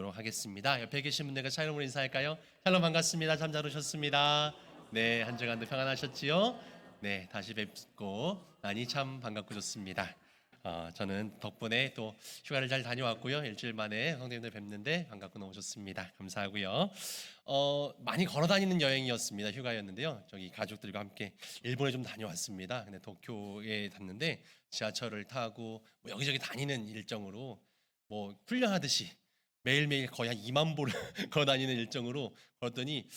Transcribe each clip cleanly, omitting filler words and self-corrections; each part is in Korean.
나누도록 하겠습니다. 옆에 계신 분들과 샬롬으로 인사할까요? 샬롬 반갑습니다. 참 잘 오셨습니다. 네, 한 주간도 평안하셨지요? 네, 다시 뵙고 나니 참 반갑고 좋습니다. 저는 덕분에 또 휴가를 잘 다녀왔고요. 일주일 만에 성도님들 뵙는데 반갑고 너무 좋습니다. 감사하고요. 많이 걸어 다니는 여행이었습니다. 휴가였는데요. 저기 가족들과 함께 일본에 좀 다녀왔습니다. 근데 도쿄에 갔는데 지하철을 타고 뭐 여기저기 다니는 일정으로 뭐 훈련하듯이 매일매일 거의 한 2만 보를 걸어 다니는 일정으로 걸었더니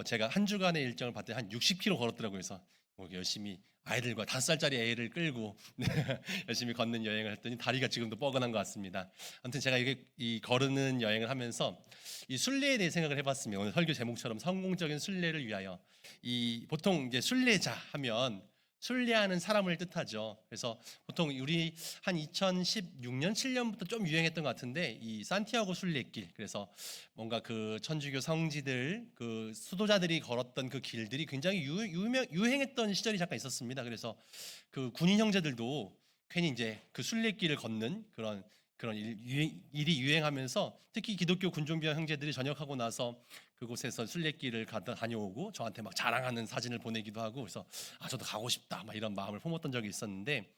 제가 한 주간의 일정을 봤더니 한 60km 걸었더라고요. 그래서 뭐 열심히 아이들과 5살짜리 애를 끌고 열심히 걷는 여행을 했더니 다리가 지금도 뻐근한 것 같습니다. 아무튼 제가 이 걸으는 여행을 하면서 이 순례에 대해 생각을 해봤습니다. 오늘 설교 제목처럼 성공적인 순례를 위하여. 이 보통 이제 순례자 하면 순례하는 사람을 뜻하죠. 그래서 보통 우리 한 2016년, 7년부터 좀 유행했던 것 같은데 이 산티아고 순례길, 그래서 뭔가 그 천주교 성지들, 그 수도자들이 걸었던 그 길들이 굉장히 유행했던 시절이 잠깐 있었습니다. 그래서 그 군인 형제들도 괜히 이제 그 순례길을 걷는 그런 일이 유행하면서 특히 기독교 군종병 형제들이 전역하고 나서 그곳에서 순례길을 다녀오고 저한테 막 자랑하는 사진을 보내기도 하고, 그래서 저도 가고 싶다 막 이런 마음을 품었던 적이 있었는데,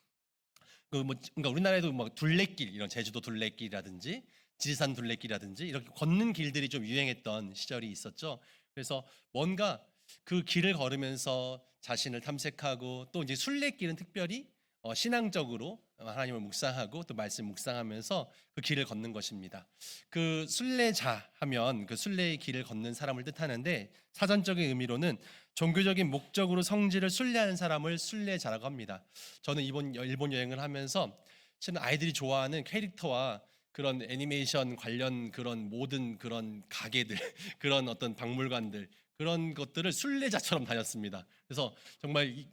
그러니까 우리나라에도 막 둘레길, 이런 제주도 둘레길이라든지 지리산 둘레길이라든지 이렇게 걷는 길들이 좀 유행했던 시절이 있었죠. 그래서 뭔가 그 길을 걸으면서 자신을 탐색하고, 또 이제 순례길은 특별히 신앙적으로 하나님을 묵상하고 또 말씀 묵상하면서 그 길을 걷는 것입니다. 그 순례자 하면 그 순례의 길을 걷는 사람을 뜻하는데, 사전적인 의미로는 종교적인 목적으로 성지를 순례하는 사람을 순례자라고 합니다. 저는 이번 일본 여행을 하면서 실은 아이들이 좋아하는 캐릭터와 그런 애니메이션 관련 그런 모든 그런 가게들 그런 어떤 박물관들, 그런 것들을 순례자처럼 다녔습니다. 그래서 정말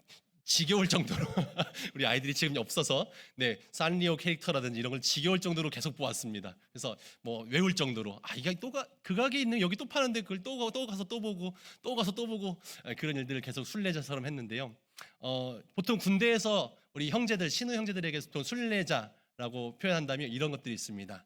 지겨울 정도로 우리 아이들이 지금 없어서 산리오 캐릭터라든지 이런 걸 지겨울 정도로 계속 보았습니다. 그래서 뭐 외울 정도로 이게 그 가게 있는 여기 또 파는데 그걸 또 가서 또 보고 또 가서 또 보고, 그런 일들을 계속 순례자처럼 했는데요. 보통 군대에서 우리 형제들, 신우 형제들에게 또 순례자라고 표현한다면 이런 것들이 있습니다.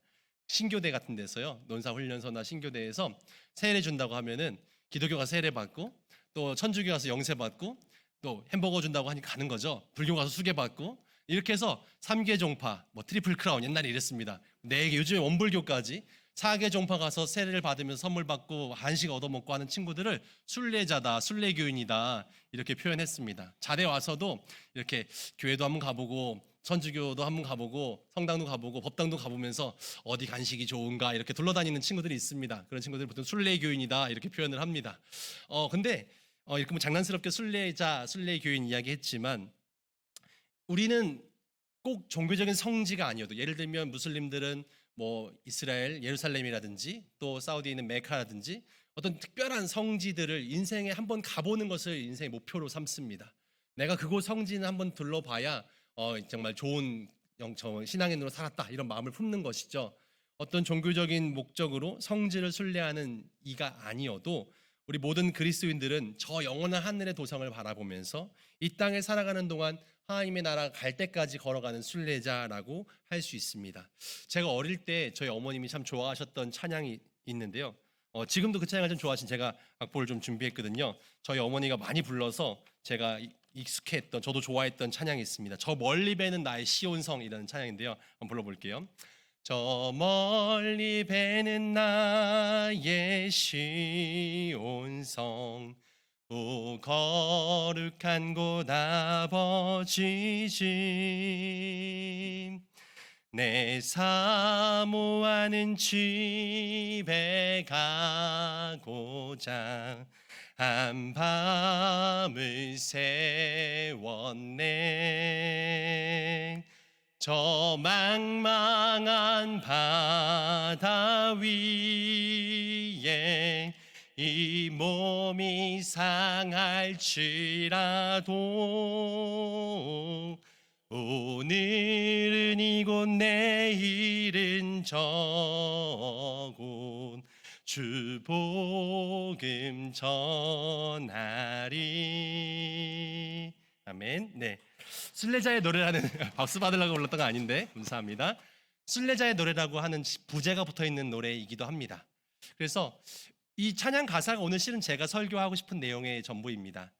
신교대 같은 데서요, 논사훈련소나 신교대에서 세례 준다고 하면은 기독교 가서 세례 받고, 또 천주교 가서 영세 받고, 또 햄버거 준다고 하니까 가는 거죠. 불교 가서 수계 받고, 이렇게 해서 3개 종파, 뭐 트리플 크라운 옛날에 이랬습니다. 4개, 요즘에 원불교까지 4개 종파 가서 세례를 받으면서 선물 받고 한식 얻어먹고 하는 친구들을 순례자다, 순례교인이다 이렇게 표현했습니다. 자대 와서도 이렇게 교회도 한번 가보고 천주교도 한번 가보고 성당도 가보고 법당도 가보면서 어디 간식이 좋은가 이렇게 둘러다니는 친구들이 있습니다. 그런 친구들을 보통 순례교인이다 이렇게 표현을 합니다. 근데 이렇게 뭐 장난스럽게 순례자, 순례교인 이야기했지만, 우리는 꼭 종교적인 성지가 아니어도, 예를 들면 무슬림들은 뭐 이스라엘 예루살렘이라든지 또 사우디에 있는 메카라든지 어떤 특별한 성지들을 인생에 한번 가보는 것을 인생의 목표로 삼습니다. 내가 그곳 성지는 한번 둘러봐야 정말 좋은 신앙인으로 살았다 이런 마음을 품는 것이죠. 어떤 종교적인 목적으로 성지를 순례하는 이가 아니어도 우리 모든 그리스도인들은 저 영원한 하늘의 도성을 바라보면서 이 땅에 살아가는 동안 하나님의 나라 갈 때까지 걸어가는 순례자라고 할 수 있습니다. 제가 어릴 때 저희 어머님이 참 좋아하셨던 찬양이 있는데요. 지금도 그 찬양을 좀 좋아하신, 제가 악보를 좀 준비했거든요. 저희 어머니가 많이 불러서 제가 익숙했던, 저도 좋아했던 찬양이 있습니다. 저 멀리 배는 나의 시온성이라는 찬양인데요. 한번 불러볼게요. 저 멀리 배는 나의 시온성, 오 거룩한 곳 아버지 집, 내 사모하는 집에 가고자 한밤을 세웠네. 저 망망한 바다 위에 이 몸이 상할지라도 오늘은 이곳 내일은 저곳 주 복음 전하리. 아멘. 네, 순례자의 노래라는 박수 받으려고 불렀던 거 아닌데 감사합니다. 순례자의 노래라고 하는 부제가 붙어 있는 노래이기도 합니다. 그래서 이 찬양 가사가 오늘 실은 제가 설교하고 싶은 내용의 전부입니다.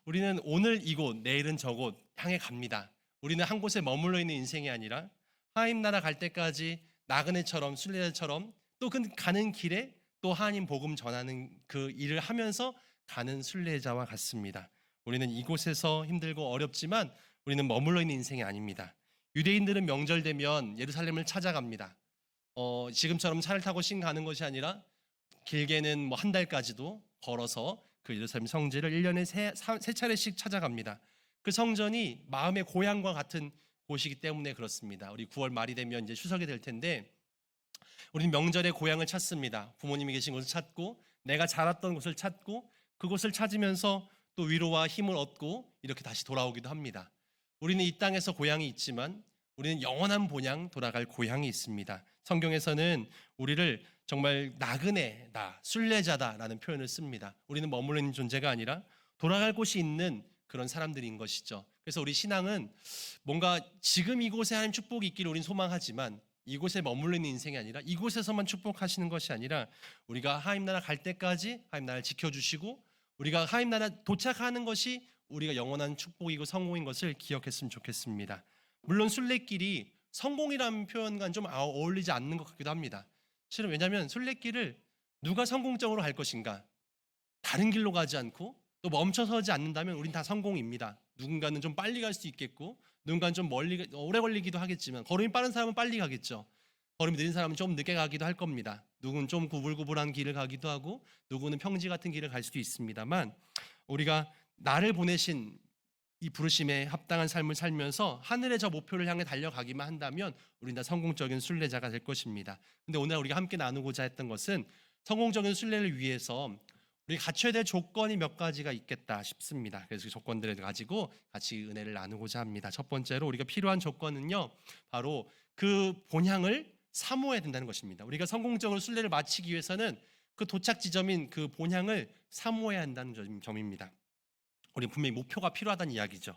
우리는 오늘 이곳, 내일은 저곳 향해 갑니다. 우리는 한 곳에 머물러 있는 인생이 아니라 하나님 나라 갈 때까지 나그네처럼 순례자처럼 또 그 가는 길에 또 하나님 복음 전하는 그 일을 하면서 가는 순례자와 같습니다. 우리는 이곳에서 힘들고 어렵지만 우리는 머물러 있는 인생이 아닙니다. 유대인들은 명절 되면 예루살렘을 찾아갑니다. 지금처럼 차를 타고 신 가는 것이 아니라 길게는 뭐 한 달까지도 걸어서 그 예루살렘 성지를 1년에 세 차례씩 찾아갑니다. 그 성전이 마음의 고향과 같은 곳이기 때문에 그렇습니다. 우리 9월 말이 되면 이제 추석이 될 텐데 우리는 명절에 고향을 찾습니다. 부모님이 계신 곳을 찾고 내가 자랐던 곳을 찾고 그곳을 찾으면서 또 위로와 힘을 얻고 이렇게 다시 돌아오기도 합니다. 우리는 이 땅에서 고향이 있지만 우리는 영원한 본향 돌아갈 고향이 있습니다. 성경에서는 우리를 정말 나그네다, 순례자다라는 표현을 씁니다. 우리는 머물러 있는 존재가 아니라 돌아갈 곳이 있는 그런 사람들인 것이죠. 그래서 우리 신앙은 뭔가 지금 이곳에 하나님 축복이 있기를 우리는 소망하지만 이곳에 머물러 있는 인생이 아니라 이곳에서만 축복하시는 것이 아니라 우리가 하나님 나라 갈 때까지 하나님 나라를 지켜주시고 우리가 하나님 나라 도착하는 것이 우리가 영원한 축복이고 성공인 것을 기억했으면 좋겠습니다. 물론 순례길이 성공이라는 표현과는 좀 어울리지 않는 것 같기도 합니다. 실은 왜냐하면 순례길을 누가 성공적으로 갈 것인가? 다른 길로 가지 않고 또 멈춰서지 않는다면 우린 다 성공입니다. 누군가는 좀 빨리 갈 수 있겠고 누군가는 좀 멀리 오래 걸리기도 하겠지만 걸음이 빠른 사람은 빨리 가겠죠. 걸음이 느린 사람은 좀 늦게 가기도 할 겁니다. 누구는 좀 구불구불한 길을 가기도 하고 누구는 평지 같은 길을 갈 수도 있습니다만 우리가 나를 보내신 이 부르심에 합당한 삶을 살면서 하늘의 저 목표를 향해 달려가기만 한다면 우리는 다 성공적인 순례자가 될 것입니다. 근데 오늘 우리가 함께 나누고자 했던 것은 성공적인 순례를 위해서 우리가 갖춰야 될 조건이 몇 가지가 있겠다 싶습니다. 그래서 그 조건들을 가지고 같이 은혜를 나누고자 합니다. 첫 번째로 우리가 필요한 조건은요, 바로 그 본향을 사모해야 된다는 것입니다. 우리가 성공적으로 순례를 마치기 위해서는 그 도착 지점인 그 본향을 사모해야 한다는 점입니다. 우리는 분명히 목표가 필요하다는 이야기죠.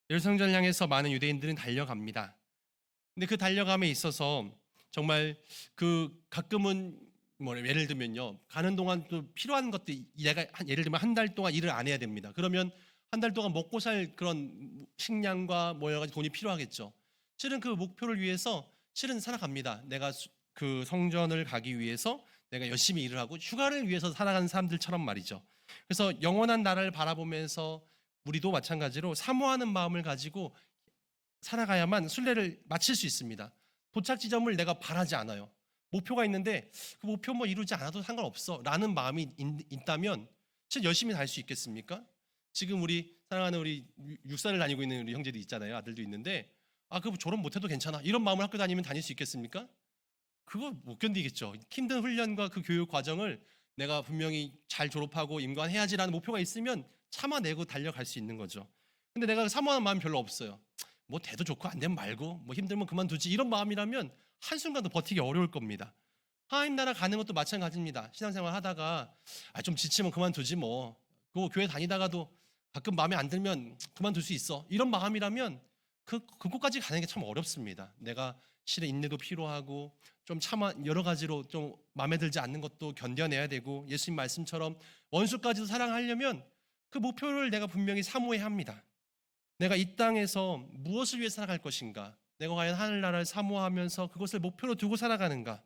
예루살렘을 향해서 많은 유대인들은 달려갑니다. 근데 그 달려감에 있어서 정말 그 가끔은 뭐 예를 들면요, 가는 동안 또 필요한 것들 내가 예를 들면 한 달 동안 일을 안 해야 됩니다. 그러면 한 달 동안 먹고 살 그런 식량과 뭐 여러 가지 돈이 필요하겠죠. 실은 그 목표를 위해서 실은 살아갑니다. 내가 그 성전을 가기 위해서 내가 열심히 일을 하고 휴가를 위해서 살아가는 사람들처럼 말이죠. 그래서 영원한 나라를 바라보면서 우리도 마찬가지로 사모하는 마음을 가지고 살아가야만 순례를 마칠 수 있습니다. 도착 지점을 내가 바라지 않아요. 목표가 있는데 그 목표 뭐 이루지 않아도 상관없어 라는 마음이 있다면 진짜 열심히 달 수 있겠습니까? 지금 우리 사랑하는 우리 육사를 다니고 있는 우리 형제도 있잖아요. 아들도 있는데 그거 졸업 못해도 괜찮아 이런 마음을 학교 다니면 다닐 수 있겠습니까? 그거 못 견디겠죠. 힘든 훈련과 그 교육 과정을 내가 분명히 잘 졸업하고 임관해야지라는 목표가 있으면 참아내고 달려갈 수 있는 거죠. 근데 내가 사모하는 마음이 별로 없어요. 뭐 돼도 좋고 안 되면 말고 뭐 힘들면 그만두지 이런 마음이라면 한순간도 버티기 어려울 겁니다. 하나님 나라 가는 것도 마찬가지입니다. 신앙생활 하다가 좀 지치면 그만두지 뭐. 그 교회 다니다가도 가끔 마음에 안 들면 그만둘 수 있어. 이런 마음이라면 그곳까지 가는 게 참 어렵습니다. 내가 실은 인내도 필요하고 좀 참아 여러 가지로 좀 마음에 들지 않는 것도 견뎌내야 되고 예수님 말씀처럼 원수까지도 사랑하려면 그 목표를 내가 분명히 사모해야 합니다. 내가 이 땅에서 무엇을 위해 살아갈 것인가? 내가 과연 하늘나라를 사모하면서 그것을 목표로 두고 살아가는가?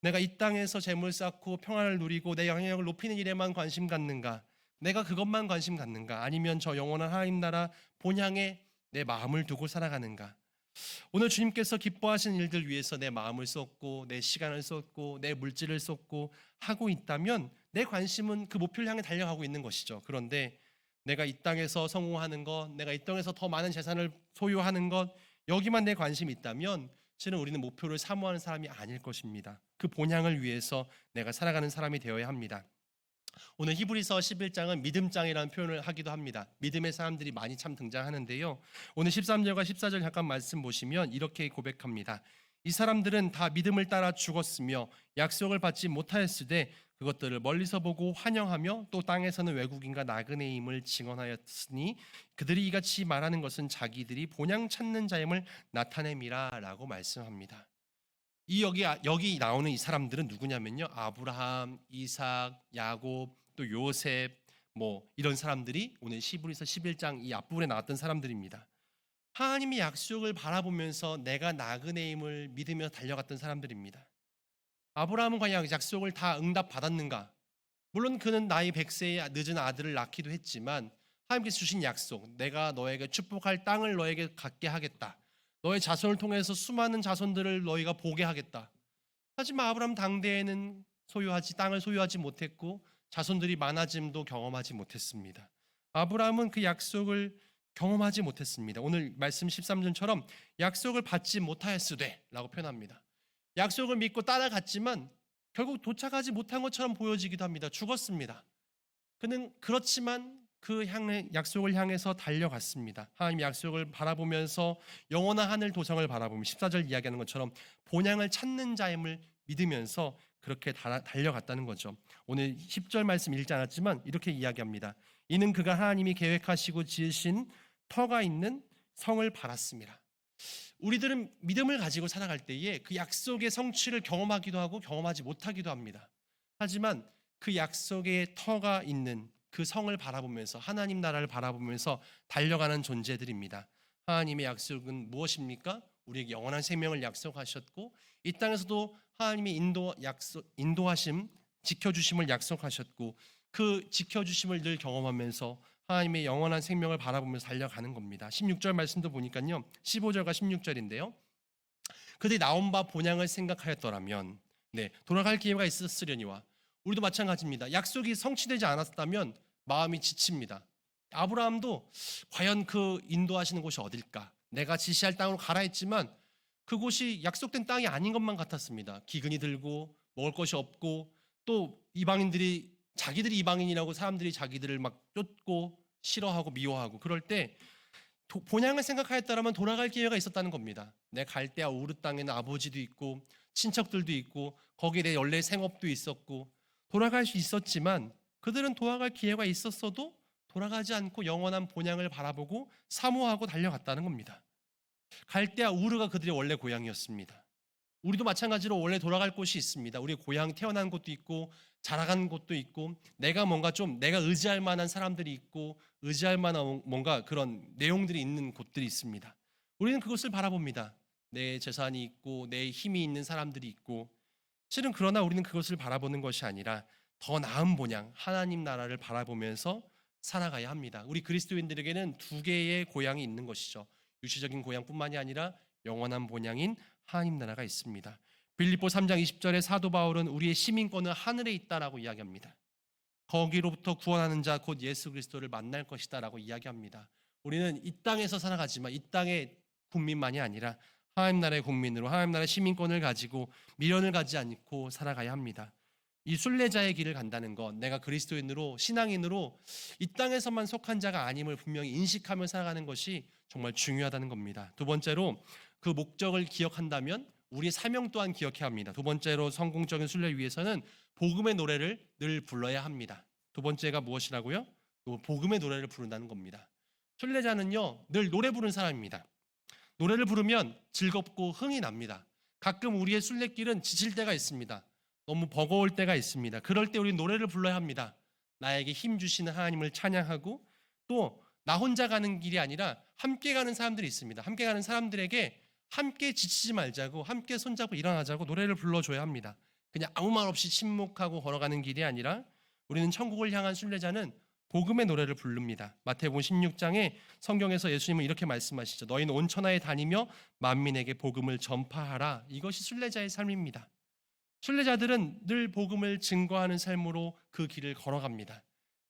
내가 이 땅에서 재물 쌓고 평안을 누리고 내 영향력을 높이는 일에만 관심 갖는가? 내가 그것만 관심 갖는가? 아니면 저 영원한 하나님 나라 본향에 내 마음을 두고 살아가는가? 오늘 주님께서 기뻐하시는 일들 위해서 내 마음을 쏟고 내 시간을 쏟고 내 물질을 쏟고 하고 있다면 내 관심은 그 목표를 향해 달려가고 있는 것이죠. 그런데 내가 이 땅에서 성공하는 것, 내가 이 땅에서 더 많은 재산을 소유하는 것, 여기만 내 관심이 있다면 실은 우리는 목표를 사모하는 사람이 아닐 것입니다. 그 본향을 위해서 내가 살아가는 사람이 되어야 합니다. 오늘 히브리서 11장은 믿음장이라는 표현을 하기도 합니다. 믿음의 사람들이 많이 참 등장하는데요. 오늘 13절과 14절 잠깐 말씀 보시면 이렇게 고백합니다. 이 사람들은 다 믿음을 따라 죽었으며 약속을 받지 못하였으되 그것들을 멀리서 보고 환영하며 또 땅에서는 외국인과 나그네임을 증언하였으니 그들이 이같이 말하는 것은 자기들이 본향 찾는 자임을 나타냄이라 라고 말씀합니다. 이 여기 나오는 이 사람들은 누구냐면요. 아브라함, 이삭, 야곱, 또 요셉 뭐 이런 사람들이 오늘 히브리서 11장 이 앞부분에 나왔던 사람들입니다. 하나님의 약속을 바라보면서 내가 나그네임을 믿으며 달려갔던 사람들입니다. 아브라함은 과연 약속을 다 응답받았는가? 물론 그는 나이 100세에 늦은 아들을 낳기도 했지만 하나님께서 주신 약속, 내가 너에게 축복할 땅을 너에게 갖게 하겠다. 너의 자손을 통해서 수많은 자손들을 너희가 보게 하겠다. 하지만 아브라함 당대에는 땅을 소유하지 못했고 자손들이 많아짐도 경험하지 못했습니다. 아브라함은 그 약속을 경험하지 못했습니다. 오늘 말씀 13절처럼 약속을 받지 못하였으되 라고 표현합니다. 약속을 믿고 따라갔지만 결국 도착하지 못한 것처럼 보여지기도 합니다. 죽었습니다. 그는 그렇지만 약속을 향해서 달려갔습니다. 하나님 약속을 바라보면서 영원한 하늘 도성을 바라보며 14절 이야기하는 것처럼 본향을 찾는 자임을 믿으면서 그렇게 달려갔다는 거죠. 오늘 10절 말씀 읽지 않았지만 이렇게 이야기합니다. 이는 그가 하나님이 계획하시고 지으신 터가 있는 성을 바랐습니다. 우리들은 믿음을 가지고 살아갈 때에 그 약속의 성취를 경험하기도 하고 경험하지 못하기도 합니다. 하지만 그 약속의 터가 있는 그 성을 바라보면서 하나님 나라를 바라보면서 달려가는 존재들입니다. 하나님의 약속은 무엇입니까? 우리에게 영원한 생명을 약속하셨고 이 땅에서도 하나님의 인도하심, 지켜주심을 약속하셨고 그 지켜주심을 늘 경험하면서 하나님의 영원한 생명을 바라보면서 달려가는 겁니다. 16절 말씀도 보니까요. 15절과 16절인데요. 그들이 나온 바 본향을 생각하였더라면 돌아갈 기회가 있었으려니와 우리도 마찬가지입니다. 약속이 성취되지 않았다면 마음이 지칩니다. 아브라함도 과연 그 인도하시는 곳이 어딜까? 내가 지시할 땅으로 가라 했지만 그곳이 약속된 땅이 아닌 것만 같았습니다. 기근이 들고 먹을 것이 없고 또 자기들이 이방인이라고 사람들이 자기들을 막 쫓고 싫어하고 미워하고 그럴 때 본향을 생각하였다면 돌아갈 기회가 있었다는 겁니다. 내 갈대아 우르 땅에는 아버지도 있고 친척들도 있고 거기에 내 원래 생업도 있었고 돌아갈 수 있었지만 그들은 돌아갈 기회가 있었어도 돌아가지 않고 영원한 본향을 바라보고 사모하고 달려갔다는 겁니다. 갈대아 우르가 그들의 원래 고향이었습니다. 우리도 마찬가지로 원래 돌아갈 곳이 있습니다. 우리 고향 태어난 곳도 있고 자라간 곳도 있고 내가 의지할 만한 사람들이 있고 의지할 만한 뭔가 그런 내용들이 있는 곳들이 있습니다. 우리는 그것을 바라봅니다. 내 재산이 있고 내 힘이 있는 사람들이 있고 실은 그러나 우리는 그것을 바라보는 것이 아니라 더 나은 본향 하나님 나라를 바라보면서 살아가야 합니다. 우리 그리스도인들에게는 두 개의 고향이 있는 것이죠. 육체적인 고향뿐만이 아니라 영원한 본향인 하나님 나라가 있습니다. 빌립보 3장 20절에 사도 바울은 우리의 시민권은 하늘에 있다라고 이야기합니다. 거기로부터 구원하는 자 곧 예수 그리스도를 만날 것이다라고 이야기합니다. 우리는 이 땅에서 살아가지만 이 땅의 국민만이 아니라 하나님 나라의 국민으로 하나님 나라의 시민권을 가지고 미련을 가지 않고 살아가야 합니다. 이 순례자의 길을 간다는 것, 내가 그리스도인으로 신앙인으로 이 땅에서만 속한 자가 아님을 분명히 인식하며 살아가는 것이 정말 중요하다는 겁니다. 두 번째로 그 목적을 기억한다면 우리의 사명 또한 기억해야 합니다. 두 번째로 성공적인 순례 위해서는 복음의 노래를 늘 불러야 합니다. 두 번째가 무엇이라고요? 복음의 노래를 부른다는 겁니다. 순례자는요 늘 노래 부르는 사람입니다. 노래를 부르면 즐겁고 흥이 납니다. 가끔 우리의 순례길은 지칠 때가 있습니다. 너무 버거울 때가 있습니다. 그럴 때 우리는 노래를 불러야 합니다. 나에게 힘 주시는 하나님을 찬양하고 또 나 혼자 가는 길이 아니라 함께 가는 사람들이 있습니다. 함께 가는 사람들에게 함께 지치지 말자고 함께 손잡고 일어나자고 노래를 불러줘야 합니다. 그냥 아무 말 없이 침묵하고 걸어가는 길이 아니라 우리는 천국을 향한 순례자는 복음의 노래를 부릅니다. 마태복음 16장에 성경에서 예수님은 이렇게 말씀하시죠. 너희는 온 천하에 다니며 만민에게 복음을 전파하라. 이것이 순례자의 삶입니다. 순례자들은 늘 복음을 증거하는 삶으로 그 길을 걸어갑니다.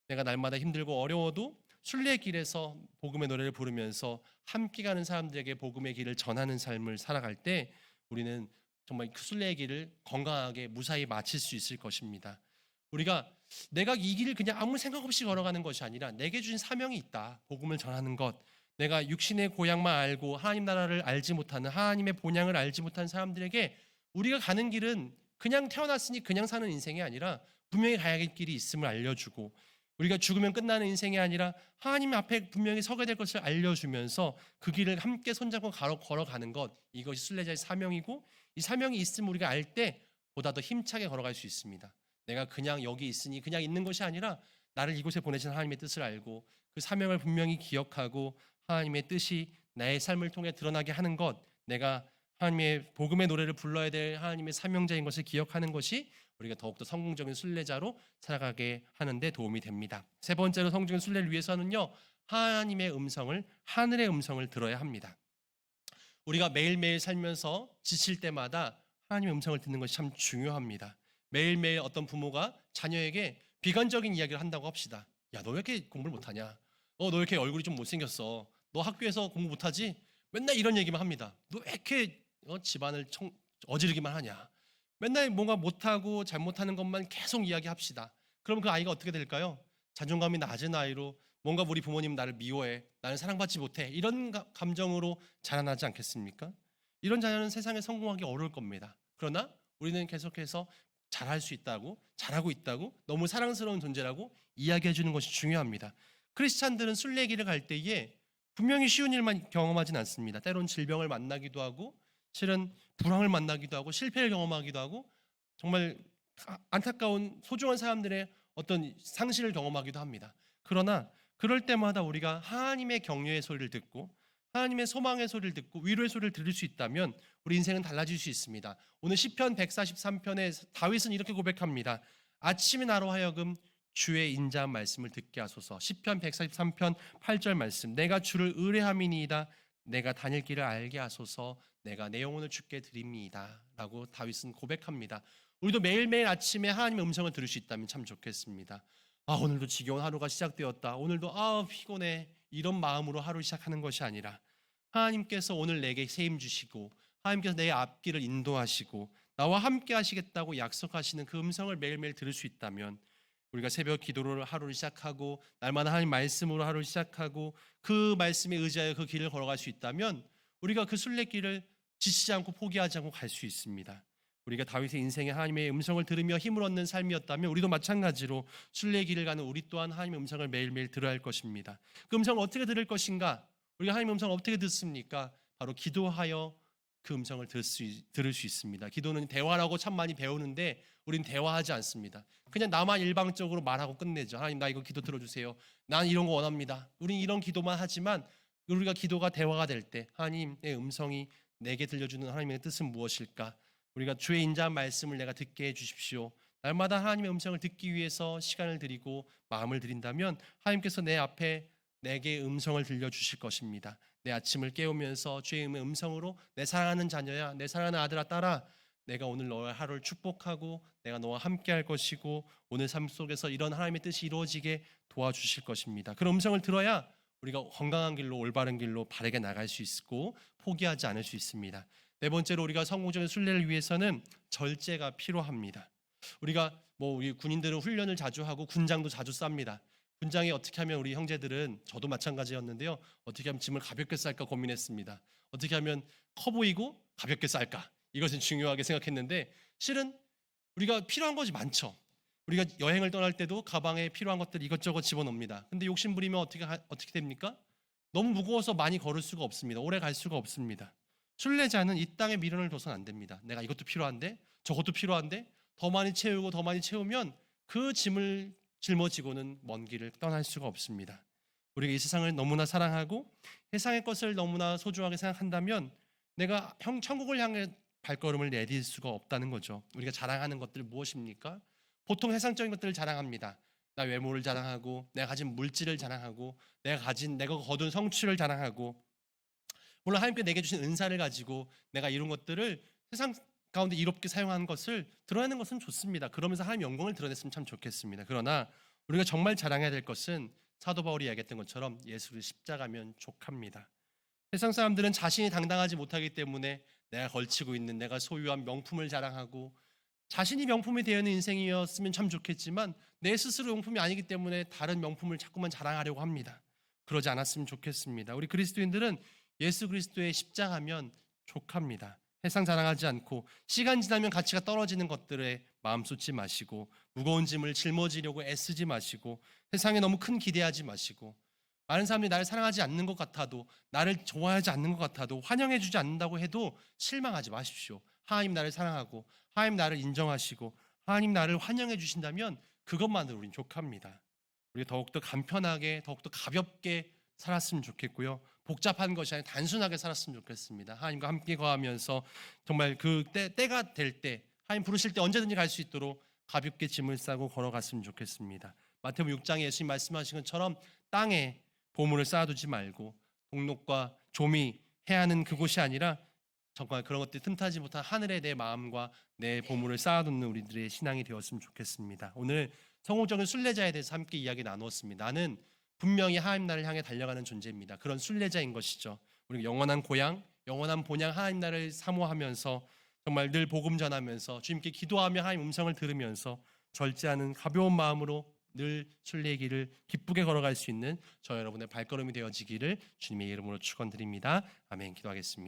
내가 날마다 힘들고 어려워도 순례길에서 복음의 노래를 부르면서 함께 가는 사람들에게 복음의 길을 전하는 삶을 살아갈 때 우리는 정말 그 순례의 길을 건강하게 무사히 마칠 수 있을 것입니다. 우리가 내가 이 길을 그냥 아무 생각 없이 걸어가는 것이 아니라 내게 주신 사명이 있다. 복음을 전하는 것. 내가 육신의 고향만 알고 하나님 나라를 알지 못하는 하나님의 본향을 알지 못하는 사람들에게 우리가 가는 길은 그냥 태어났으니 그냥 사는 인생이 아니라 분명히 가야 할 길이 있음을 알려주고 우리가 죽으면 끝나는 인생이 아니라 하나님 앞에 분명히 서게 될 것을 알려주면서 그 길을 함께 손잡고 걸어가는 것, 이것이 순례자의 사명이고 이 사명이 있음을 우리가 알 때 보다 더 힘차게 걸어갈 수 있습니다. 내가 그냥 여기 있으니 그냥 있는 것이 아니라 나를 이곳에 보내신 하나님의 뜻을 알고 그 사명을 분명히 기억하고 하나님의 뜻이 나의 삶을 통해 드러나게 하는 것, 내가 하나님의 복음의 노래를 불러야 될 하나님의 사명자인 것을 기억하는 것이 우리가 더욱더 성공적인 순례자로 살아가게 하는 데 도움이 됩니다. 세 번째로 성공적인 순례를 위해서는요, 하나님의 음성을, 하늘의 음성을 들어야 합니다. 우리가 매일매일 살면서 지칠 때마다 하나님의 음성을 듣는 것이 참 중요합니다. 매일매일 어떤 부모가 자녀에게 비관적인 이야기를 한다고 합시다. 야, 너 왜 이렇게 공부를 못하냐? 너 왜 이렇게 얼굴이 좀 못생겼어? 너 학교에서 공부 못하지? 맨날 이런 얘기만 합니다. 너 왜 이렇게 집안을 어지르기만 하냐? 맨날 뭔가 못하고 잘못하는 것만 계속 이야기합시다. 그럼 그 아이가 어떻게 될까요? 자존감이 낮은 아이로 뭔가 우리 부모님 나를 미워해, 나는 사랑받지 못해, 이런 감정으로 자라나지 않겠습니까? 이런 자녀는 세상에 성공하기 어려울 겁니다. 그러나 우리는 계속해서 잘할 수 있다고, 잘하고 있다고, 너무 사랑스러운 존재라고 이야기해 주는 것이 중요합니다. 크리스찬들은 순례길을 갈 때에 분명히 쉬운 일만 경험하진 않습니다. 때론 질병을 만나기도 하고, 실은 불황을 만나기도 하고, 실패를 경험하기도 하고, 정말 안타까운 소중한 사람들의 어떤 상실을 경험하기도 합니다. 그러나 그럴 때마다 우리가 하나님의 격려의 소리를 듣고 하나님의 소망의 소리를 듣고 위로의 소리를 들을 수 있다면 우리 인생은 달라질 수 있습니다. 오늘 시편 143편에 다윗은 이렇게 고백합니다. 아침에 나로 하여금 주의 인자한 말씀을 듣게 하소서. 시편 143편 8절 말씀. 내가 주를 의뢰함이니이다. 내가 다닐 길을 알게 하소서. 내가 내 영혼을 주께 드립니다. 라고 다윗은 고백합니다. 우리도 매일매일 아침에 하나님의 음성을 들을 수 있다면 참 좋겠습니다. 오늘도 지겨운 하루가 시작되었다. 오늘도 피곤해. 이런 마음으로 하루 시작하는 것이 아니라 하나님께서 오늘 내게 세임 주시고 하나님께서 내 앞길을 인도하시고 나와 함께 하시겠다고 약속하시는 그 음성을 매일매일 들을 수 있다면 우리가 새벽 기도로 하루를 시작하고 날마다 하나님 말씀으로 하루를 시작하고 그 말씀에 의지하여 그 길을 걸어갈 수 있다면 우리가 그 순례길을 지치지 않고 포기하지 않고 갈 수 있습니다. 우리가 다윗의 인생에 하나님의 음성을 들으며 힘을 얻는 삶이었다면 우리도 마찬가지로 순례길을 가는 우리 또한 하나님의 음성을 매일매일 들어야 할 것입니다. 그 음성을 어떻게 들을 것인가? 우리가 하나님의 음성을 어떻게 듣습니까? 바로 기도하여 그 음성을 들을 수 있습니다. 기도는 대화라고 참 많이 배우는데 우린 대화하지 않습니다. 그냥 나만 일방적으로 말하고 끝내죠. 하나님, 나 이거 기도 들어주세요. 난 이런 거 원합니다. 우린 이런 기도만 하지만 우리가 기도가 대화가 될 때 하나님의 음성이 내게 들려주는 하나님의 뜻은 무엇일까? 우리가 주의 인자한 말씀을 내가 듣게 해주십시오. 날마다 하나님의 음성을 듣기 위해서 시간을 드리고 마음을 드린다면 하나님께서 내 앞에 내게 음성을 들려주실 것입니다. 내 아침을 깨우면서 주의 음성으로 내 사랑하는 자녀야, 내 사랑하는 아들아 딸아, 내가 오늘 너의 하루를 축복하고 내가 너와 함께 할 것이고 오늘 삶 속에서 이런 하나님의 뜻이 이루어지게 도와주실 것입니다. 그런 음성을 들어야 우리가 건강한 길로, 올바른 길로 바르게 나갈 수 있고 포기하지 않을 수 있습니다. 네 번째로 우리가 성공적인 순례를 위해서는 절제가 필요합니다. 우리가 우리 군인들은 훈련을 자주 하고 군장도 자주 쌉니다. 군장에 어떻게 하면 우리 형제들은, 저도 마찬가지였는데요, 어떻게 하면 짐을 가볍게 쌀까 고민했습니다. 어떻게 하면 커 보이고 가볍게 쌀까, 이것은 중요하게 생각했는데 실은 우리가 필요한 것이 많죠. 우리가 여행을 떠날 때도 가방에 필요한 것들 이것저것 집어넣습니다. 근데 욕심 부리면 어떻게 됩니까? 너무 무거워서 많이 걸을 수가 없습니다. 오래 갈 수가 없습니다. 순례자는 이 땅에 미련을 둬서는 안 됩니다. 내가 이것도 필요한데 저것도 필요한데 더 많이 채우고 더 많이 채우면 그 짐을 짊어지고는 먼 길을 떠날 수가 없습니다. 우리가 이 세상을 너무나 사랑하고 세상의 것을 너무나 소중하게 생각한다면 내가 천국을 향해 발걸음을 내딜 수가 없다는 거죠. 우리가 자랑하는 것들 무엇입니까? 보통 세상적인 것들을 자랑합니다. 나 외모를 자랑하고 내가 가진 물질을 자랑하고 내가 거둔 성취를 자랑하고 물론 하나님께 내게 주신 은사를 가지고 내가 이룬 것들을 세상 가운데 이롭게 사용하는 것을 드러내는 것은 좋습니다. 그러면서 하나님 영광을 드러냈으면 참 좋겠습니다. 그러나 우리가 정말 자랑해야 될 것은 사도 바울이 이야기했던 것처럼 예수를 십자가면 족합니다. 세상 사람들은 자신이 당당하지 못하기 때문에 내가 걸치고 있는 내가 소유한 명품을 자랑하고 자신이 명품이 되어 있는 인생이었으면 참 좋겠지만 내 스스로 명품이 아니기 때문에 다른 명품을 자꾸만 자랑하려고 합니다. 그러지 않았으면 좋겠습니다. 우리 그리스도인들은 예수 그리스도의 십자가면 족합니다. 세상 자랑하지 않고 시간 지나면 가치가 떨어지는 것들에 마음 쏟지 마시고 무거운 짐을 짊어지려고 애쓰지 마시고 세상에 너무 큰 기대하지 마시고 많은 사람들이 나를 사랑하지 않는 것 같아도 나를 좋아하지 않는 것 같아도 환영해 주지 않는다고 해도 실망하지 마십시오. 하나님 나를 사랑하고 하나님 나를 인정하시고 하나님 나를 환영해 주신다면 그것만으로 우리는 족합니다. 우리가 더욱더 간편하게 더욱더 가볍게 살았으면 좋겠고요. 복잡한 것이 아니라 단순하게 살았으면 좋겠습니다. 하나님과 함께 거하면서 정말 그 때가 될 때 하나님 부르실 때 언제든지 갈 수 있도록 가볍게 짐을 싸고 걸어갔으면 좋겠습니다. 마태복음 6장에 예수님 말씀하신 것처럼 땅에 보물을 쌓아두지 말고 동록과 조미 해야 하는 그곳이 아니라 정말 그런 것들 틈타지 못한 하늘에 내 마음과 내 보물을 쌓아두는 우리들의 신앙이 되었으면 좋겠습니다. 오늘 성공적인 순례자에 대해서 함께 이야기 나누었습니다. 나는 분명히 하나님 나라를 향해 달려가는 존재입니다. 그런 순례자인 것이죠. 우리가 영원한 고향, 영원한 본향 하나님 나라를 사모하면서 정말 늘 복음 전하면서 주님께 기도하며 하나님 음성을 들으면서 절제하는 가벼운 마음으로 늘 순례의 길을 기쁘게 걸어갈 수 있는 저 여러분의 발걸음이 되어지기를 주님의 이름으로 축원드립니다. 아멘. 기도하겠습니다.